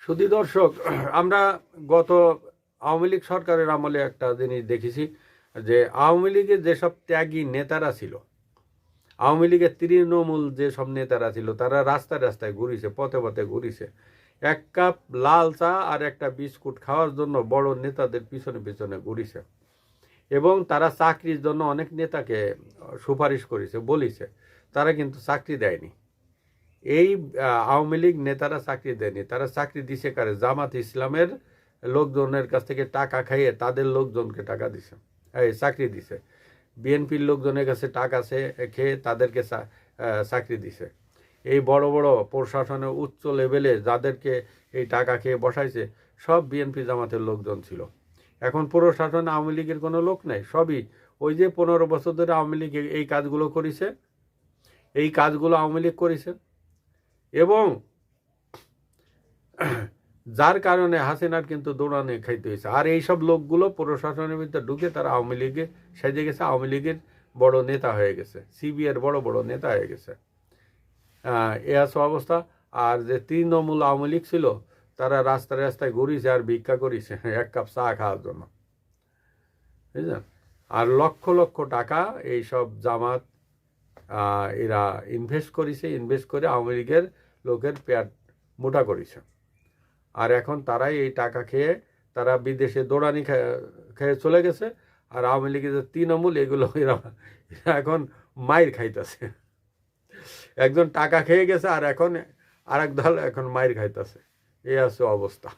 সুধী দর্শক, আমরা গত আওয়ামী লীগ সরকারের আমলে একটা জিনিস দেখেছি যে আওয়ামী লীগের যেসব ত্যাগী নেতারা ছিল, আওয়ামী লীগের তৃণমূল যেসব নেতারা ছিল, তারা রাস্তায় রাস্তায় ঘুরিছে, পথে পথে ঘুরিছে। এক কাপ লাল চা আর একটা বিস্কুট খাওয়ার জন্য বড় নেতাদের পিছনে পিছনে ঘুরিছে, এবং তারা চাকরির জন্য অনেক নেতাকে সুপারিশ করেছে, বলিছে। তারা কিন্তু চাকরি দেয়নি। এই আওয়ামী লীগ নেতারা চাকরি দেয়নি, তারা চাকরি দিছে কারে? জামাত ইসলামের লোকজনের কাছ থেকে টাকা খাইয়ে তাদের লোকজনকে টাকা দিছে, এই চাকরি দিছে। বিএনপির লোকজনের কাছে টাকা খেয়ে তাদেরকে চাকরি দিছে। এই বড় বড় প্রশাসনের উচ্চ লেভেলে যাদেরকে এই টাকা খেয়ে বসাইছে, সব বিএনপি জামাতের লোকজন ছিল। এখন প্রশাসনে আওয়ামী লীগের কোনো লোক নেই, সবই ওই যে 15 বছর ধরে আওয়ামী লীগ এই কাজগুলো করেছে, এই কাজগুলো আওয়ামী লীগ করেছে। এবং যার কারণে হাসিনার কিন্তু দৌড়ানে খাইতে হয়েছে। আর এইসব লোকগুলো প্রশাসনের ভিতরে ঢুকে তারা আওয়ামী লীগে সেজে গেছে, আওয়ামী লীগের বড় নেতা হয়ে গেছে, সিবিআইয়ের বড় বড় নেতা হয়ে গেছে। এ আছে অবস্থা। আর যে তৃণমূল আওয়ামী লীগ ছিল, তারা রাস্তায় রাস্তায় ঘুরিছে আর ভিক্ষা করিছে এক কাপ চা খাওয়ার জন্য, বুঝলেন? আর লক্ষ লক্ষ টাকা এইসব জামাত এরা ইনভেস্ট করে আওয়ামী লীগের লোকের পেট মোটা করেছে। আর এখন তারাই এই টাকা খেয়ে তারা বিদেশে দৌড়ানি খেয়ে চলে গেছে। আর আওয়ামী লীগের যে তৃণমূল, এগুলো এরা এখন মাইর খাইতেছে। একজন টাকা খেয়ে গেছে আর এখন আরেক দল এখন মাইর খাইতেছে। এই আছে অবস্থা।